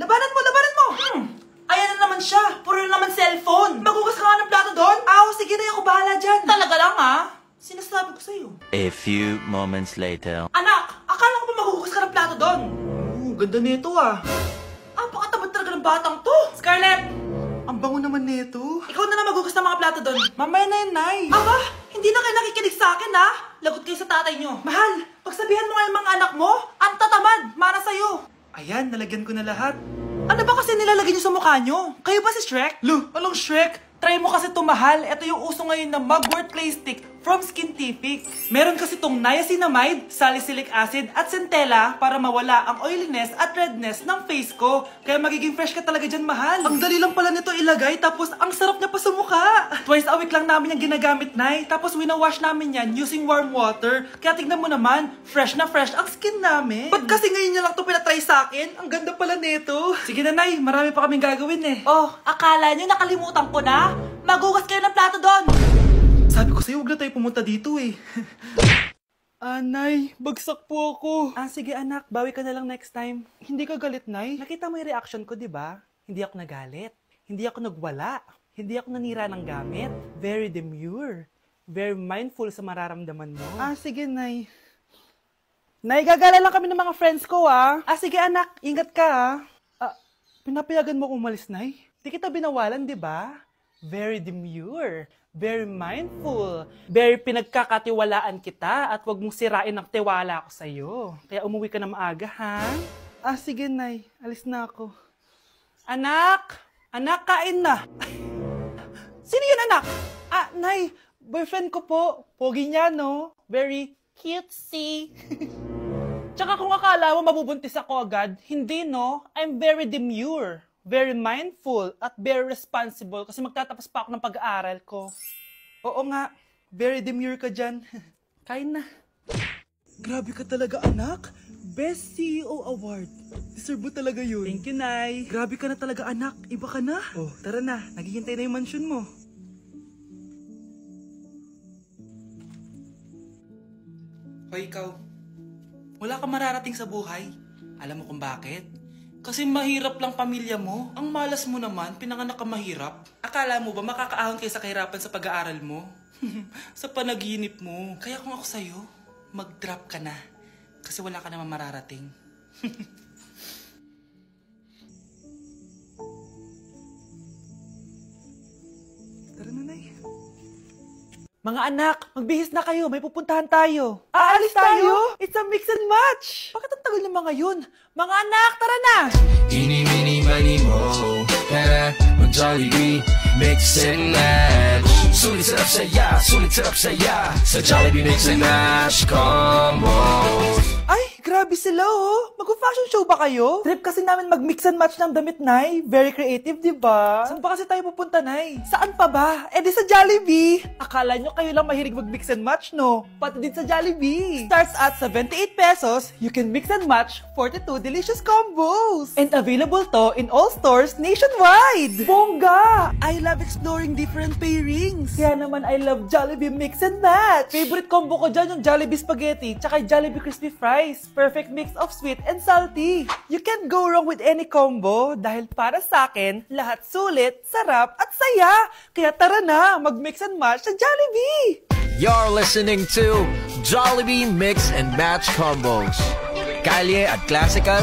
Labanan mo, labanan mo! Ayan na naman siya. Puro na naman cellphone. Magugas ka nga ng plato doon? Sige na, ako bahala dyan. Talaga lang Sinasabi ko sa'yo. A few moments later. Anak, akala ko ba magugas ka ng plato doon? Ganda nito Napakatamad talaga ng batang to. Scarlett! Ang bango naman nito. Ikaw na lang magugas ng mga plato doon. Mamaya na yun, Nay. Aba, hindi na kayo nakikinig sa akin, Lagot kayo sa tatay nyo. Mahal, pagsabihan mo nga yung mga anak mo, ang tatamad, para sa'yo. Ayan, nalagyan ko na lahat. Ano ba kasi nilalagay nyo sa mukha nyo? Kayo ba si Shrek? Lu, anong Shrek? Try mo kasi mahal. Ito yung uso ngayon na mugwort clay stick from Skintific. Meron kasi itong niacinamide, salicylic acid, at centella para mawala ang oiliness at redness ng face ko. Kaya magiging fresh ka talaga dyan, mahal. Ang dali lang pala nito ilagay, tapos ang sarap niya pa sa mukha. Twice a week lang namin yung ginagamit, Nay. Tapos winawash namin yan using warm water. Kaya tignan mo naman, fresh na fresh ang skin namin. Ba't kasi ngayon niya lang ito pinatry sa akin? Ang ganda pala nito. Sige na, Nay. Marami pa kaming gagawin akala niyo nakalimutan ko na? Magugas kayo ng plato doon! Sabi ko sa'yo, huwag na tayo pumunta dito Nay, bagsak po ako. Sige anak, bawi ka na lang next time. Hindi ka galit, Nay? Nakita mo yung reaction ko, di ba? Hindi ako nagalit. Hindi ako nagwala. Hindi ako nanira ng gamit. Very demure. Very mindful sa mararamdaman mo. Sige, Nay. Nay, gagala lang kami ng mga friends ko, sige anak, ingat ka, pinapayagan mo kong umalis, Nay? Di kita binawalan, di ba? Very demure, very mindful, very pinagkakatiwalaan kita at wag mong sirain ang tiwala ko sa'yo. Kaya umuwi ka na maaga, ha? Sige, Nay. Alis na ako. Anak! Anak, kain na! Sino yun, anak? Nay, boyfriend ko po. Pogi niya, no? Very cutesy. Tsaka kung akala mo mabubuntis ako agad, hindi, no? I'm very demure. Very mindful at very responsible kasi magtatapos pa ako ng pag-aaral ko. Oo nga, very demure ka dyan. Kain na. Grabe ka talaga, anak. Best CEO Award. Deserve mo talaga yun. Thank you, Nay. Grabe ka na talaga, anak. Iba ka na. Tara na. Naghihintay na yung mansion mo. Hoy, ikaw. Wala ka mararating sa buhay. Alam mo kung bakit? Kasi mahirap lang pamilya mo. Ang malas mo naman, pinanganak ka mahirap. Akala mo ba makakaahon kayo sa kahirapan sa pag-aaral mo? Sa panaginip mo. Kaya kung ako sa'yo, mag-drop ka na. Kasi wala ka naman mararating. Tara na, Nay. Mga anak, magbihis na kayo. May pupuntahan tayo. Aalis tayo? It's a mix and match. Bakit ang tagal ng mga yun? Mga anak, tara na! Eeny, meeny, miny, mo. Tara, mag-Jollibee, mix and match. Sulit sarap saya. Sa Jollibee mix and match combo. Ay, grabe sila Mag-fashion show ba kayo? Trip kasi namin mag-mix and match ng damit, Nay. Very creative, di ba? Saan pa kasi tayo pupunta, Nay? Saan pa ba? Di sa Jollibee. Akala nyo kayo lang mahilig mag-mix and match, no? Pati din sa Jollibee. Starts at 78 pesos, you can mix and match 42 delicious combos. And available to in all stores nationwide. Bongga! I love exploring different pairings. Kaya naman I love Jollibee mix and match. Favorite combo ko dyan yung Jollibee spaghetti tsaka Jollibee crispy fries. Perfect mix of sweet and salty. You can't go wrong with any combo dahil para sa akin, lahat sulit, sarap at saya. Kaya tara na, mag-mix and match sa Jollibee! You're listening to Jollibee Mix and Match Combos. Kalye at classical,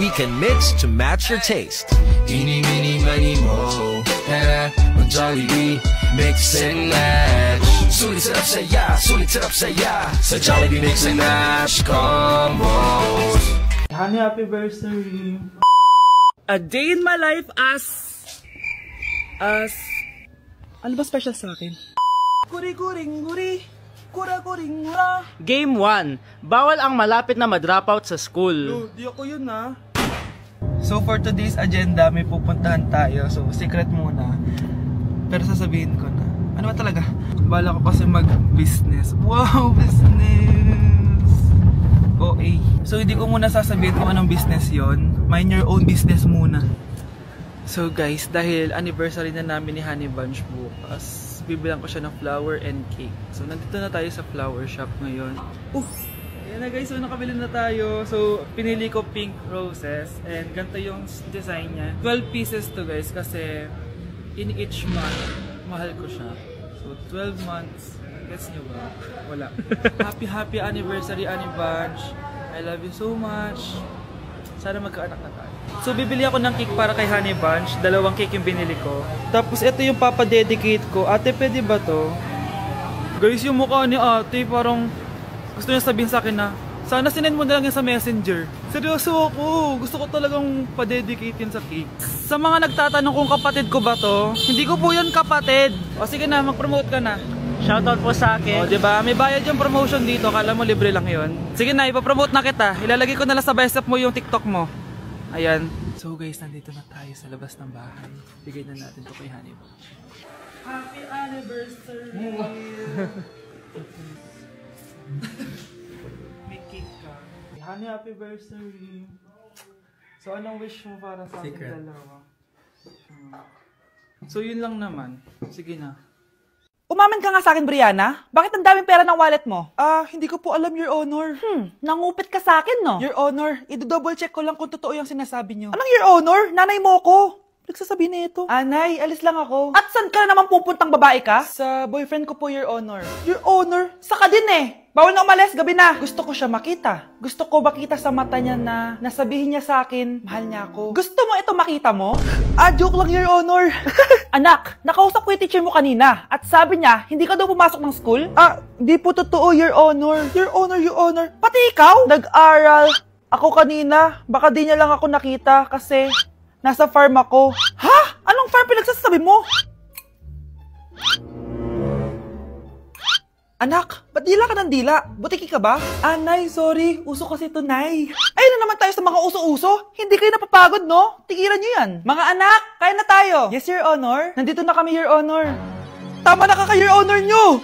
we can mix to match your taste. Eeny, meeny, miny, mo. Tara, mag-Jollibee, mix and match. Sulit sarap saya. Sa Jollibee Mix and Match Combos. Honey, happy anniversary. A day in my life as... Ano ba special sa akin? Guri. Kura. Game 1. Bawal ang malapit na ma-dropout sa school. Di ako yun So for today's agenda, may pupuntahan tayo. So secret muna. Pero sasabihin ko na. Ano ba talaga? Bala ko kasi mag-business. Wow, business! OA. So hindi ko muna sasabihin kung anong business yon. Mind your own business muna. So guys, dahil anniversary na namin ni Honey Bunch bukas, bibilang ko siya ng flower and cake. So nandito na tayo sa flower shop ngayon. Ayan na guys, so nakabili na tayo. So, pinili ko pink roses. And ganito yung design niya. 12 pieces to guys kasi in each month, mahal ko siya. So, 12 months. Gets nyo ba? Wala. Happy anniversary, Annie Bunch. I love you so much. Sana magkaanak na tayo. So, bibili ako ng cake para kay Honey Bunch. 2 cake yung binili ko. Tapos, ito yung papadedicate ko. Ate, pwede ba to? Guys, yung mukha ni ate, parang gusto niya sabihin sa akin na, sana sinend mo na lang yan sa messenger. Seryoso ako. Gusto ko talagang padedicate yun sa cake. Sa mga nagtatanong kung kapatid ko ba to, hindi ko po yun kapatid. O sige na, mag-promote ka na. Shoutout po sa akin. O, diba? May bayad yung promotion dito. Kala mo libre lang yun. Sige na, ipapromote na kita. Ilalagay ko na lang sa bicep mo yung TikTok mo. Ayan. So guys, nandito na tayo sa labas ng bahay. Bigay na natin to kay Honey Bunch. Happy anniversary! May cake ka. Honey, happy anniversary! So, anong wish mo para sa ating dalawa? So, yun lang naman. Sige na. Umamin ka nga sa akin, Brianna. Bakit ang daming pera ng wallet mo? Hindi ko po alam, Your Honor. Nangupit ka sa akin, no? Your Honor, i-double check ko lang kung totoo yung sinasabi niyo. Anong Your Honor? Nanay mo ko. Nagsasabi na ito. Nay, alis lang ako. At saan ka na naman pupuntang babae ka? Sa boyfriend ko po, Your Honor. Your Honor? Saka din eh. Bawal na umalis, gabi na. Gusto ko siya makita. Gusto ko makita sa mata niya na nasabihin niya sa akin, mahal niya ako. Gusto mo ito makita mo? Joke lang, Your Honor. Anak, nakausap ko yung teacher mo kanina. At sabi niya, hindi ka daw pumasok ng school? Di po totoo, Your Honor. Your Honor, Your Honor. Pati ikaw? Nag-aral. Ako kanina, baka di niya lang ako nakita kasi nasa farm ako. Ha? Anong farm pinagsasabi mo? Anak, ba't dila ka ng dila? Butiki ka ba? Nay, sorry. Uso kasi ito, Nay. Ayun na naman tayo sa mga uso-uso. Hindi kayo napapagod, no? Tigilan nyo yan. Mga anak, kain na tayo. Yes, Your Honor. Nandito na kami, Your Honor. Tama na ka, Your Honor nyo.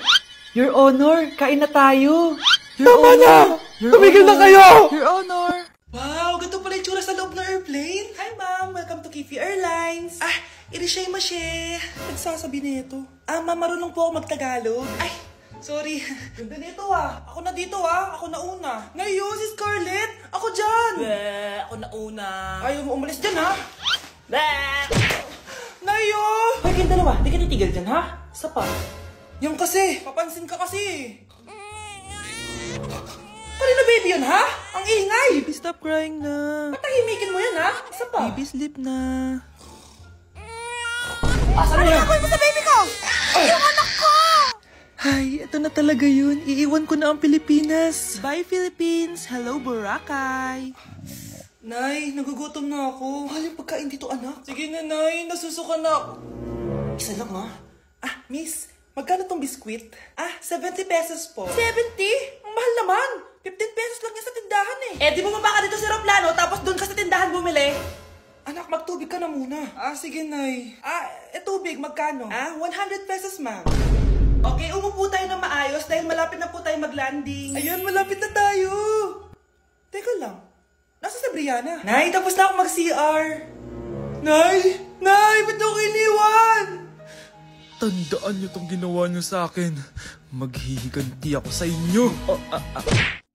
Your Honor, kain na tayo. Tama na! Tumigil na kayo! Your Honor. Wow, ganito pala yung tsura sa loob ng airplane. Hi, ma'am. Welcome to Kifi Airlines. Irishay mashe. Nagsasabi na ito. Ma'am, marunong po ako magtagalog. Ay, sorry. Ganda nito Ako na dito Ako na una. Ngayon, si Scarlett. Ako dyan. Ako na una. Ayaw mo umalis dyan Nayo! Hoy, kayong dalawa. Di ka titigil dyan Isa pa. Yung kasi. Papansin ka kasi. Kanina baby yun Ang ingay. Baby, stop crying na. Patahimikin mo yan Isa pa. Baby, sleep na. Asan mo yan? Ano mo sa baby ko? Yung anak ko! Ay, ito na talaga yun. Iiwan ko na ang Pilipinas. Bye, Philippines. Hello, Boracay. Nay, nagugutom na ako. Mahal yung pagkain dito, anak. Sige na, Nay. Nasusuka na ako. Isa lang, Miss, magkano tong biskwit? 70 pesos po. 70? Ang mahal naman. 15 pesos lang yan sa tindahan di bumaba ka dito sa aeroplano tapos doon ka sa tindahan bumili. Anak, magtubig ka na muna. Sige, Nay. Tubig, magkano? 100 pesos, ma'am. Okay, umupo tayo na maayos dahil malapit na po tayo mag-landing. Ayun, malapit na tayo. Teka lang. Nasa si Brianna? Nay, tapos na ako mag-CR. Nay! Nay! Ba't ako iniwan? Tandaan niyo tong ginawa niyo sa akin. Maghihiganti ako sa inyo.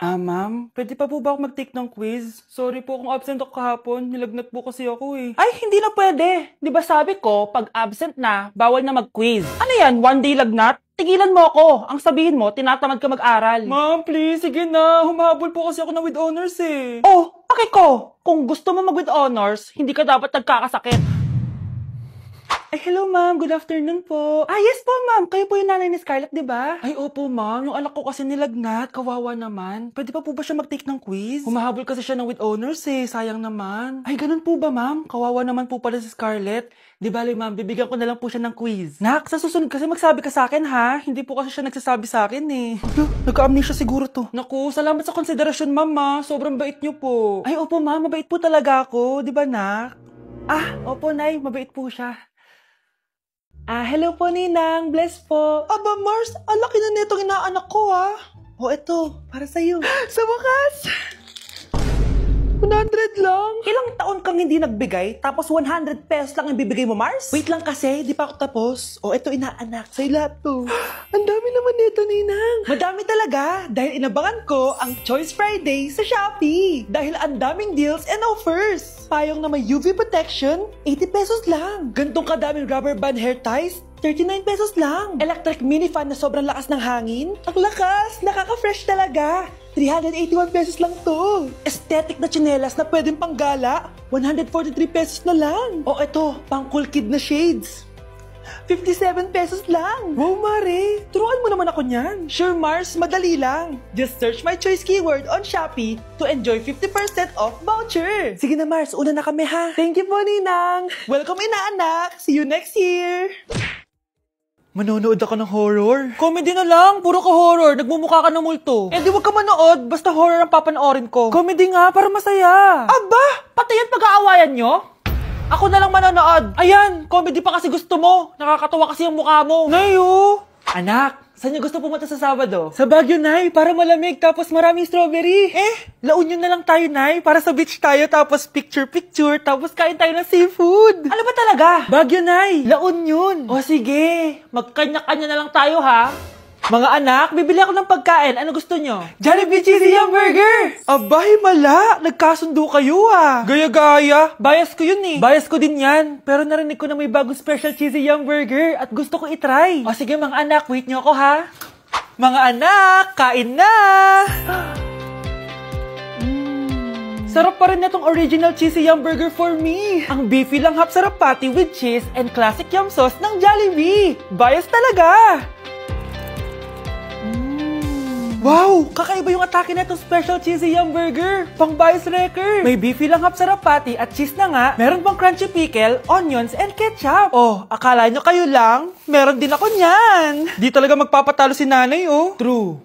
Ma'am, pwede pa po ba ako mag-take ng quiz? Sorry po kung absent ako kahapon. Nilagnat po kasi ako Ay, hindi na pwede. Di ba sabi ko, pag absent na, bawal na mag-quiz. Ano yan, one day lagnat? Tigilan mo ako. Ang sabihin mo, tinatamad ka mag-aral. Ma'am, please, sige na. Humahabol po kasi ako na with honors Okay ko. Kung gusto mo mag-with honors, hindi ka dapat nagkakasakit. Hello ma'am, good afternoon po. Yes po ma'am, kayo po yung nanay ni Scarlett, di ba? Ay opo ma'am, yung anak ko kasi nilagnat, kawawa naman. Pwede pa po ba siya mag-take ng quiz? Humahabol kasi siya ng with honors sayang naman. Ay ganun po ba ma'am? Kawawa naman po pala si Scarlett. Di bale ma'am, bibigyan ko na lang po siya ng quiz. Nak, sa susunod kasi magsabi ka sa akin Hindi po kasi siya nagsasabi sa akin Nagka-amnesia siguro to. Naku, salamat sa konsiderasyon ma'am Sobrang bait niyo po. Ay opo ma'am, mabait po talaga ako, di ba nak? Opo nay, mabait po siya. Hello po, Ninang. Bless po. Aba, Mars, ang laki na netong inaanak ko, ito, para sa'yo. Sa wakas! 100 lang. Ilang taon kang hindi nagbigay, tapos 100 pesos lang ang bibigay mo, Mars? Wait lang kasi, di pa ako tapos. O, eto inaanak, sa'yo lahat to. Ang dami naman nito, Ninang. Madami talaga, dahil inabangan ko ang Choice Friday sa Shopee. Dahil ang daming deals and offers. Payong na may UV protection, 80 pesos lang. Gantong kadaming rubber band hair ties, 39 pesos lang. Electric mini fan na sobrang lakas ng hangin. Ang lakas! Nakaka-fresh talaga. 381 pesos lang to. Aesthetic na tsinelas na pwedeng panggala. 143 pesos na lang. O eto, pang cool kid na shades. 57 pesos lang. Wow, Mare. Turuan mo naman ako niyan. Sure, Mars. Madali lang. Just search my choice keyword on Shopee to enjoy 50% off voucher. Sige na, Mars. Una na kami, ha? Thank you po, Ninang. Welcome, inaanak. See you next year. Manonood ako ng horror. Comedy na lang, puro ka horror, nagmumukha ka ng multo. Eh di wag ka manood, basta horror ang papanoorin ko. Comedy nga, para masaya. Aba, pati yan pag-aawayan nyo? Ako na lang manonood. Ayan, comedy pa kasi gusto mo. Nakakatawa kasi yung mukha mo. Nayo! Anak, saan niyo gusto pumunta sa Sabado? Sa Baguio, Nay, para malamig tapos maraming strawberry. La Union na lang tayo, Nay, para sa beach tayo tapos picture-picture tapos kain tayo ng seafood. Ano ba talaga? Baguio, Nay, La Union. O sige, magkanya-kanya na lang tayo, ha? Mga anak, bibili ako ng pagkain. Ano gusto nyo? Jollibee Cheesy Yum Burger! Abay, mala! Nagkasundo kayo, ah! Gaya-gaya! Bias ko yun, eh. Bias ko din yan. Pero narinig ko na may bagong special Cheesy Yum Burger at gusto ko itry. O sige, mga anak, wait nyo ako, ha? Mga anak, kain na! Sarap pa rin na itong original Cheesy Yum Burger for me. Ang beefy lang hap sarap patty with cheese and classic yum sauce ng Jollibee. Bias talaga! Wow! Kakaiba yung atake na itong special cheesy yum burger. Pang bias wrecker. May beefy lang hap sarap patty at cheese na nga. Meron pang crunchy pickle, onions, and ketchup. Oh, akala nyo kayo lang? Meron din ako niyan. Di talaga magpapatalo si nanay, oh. True.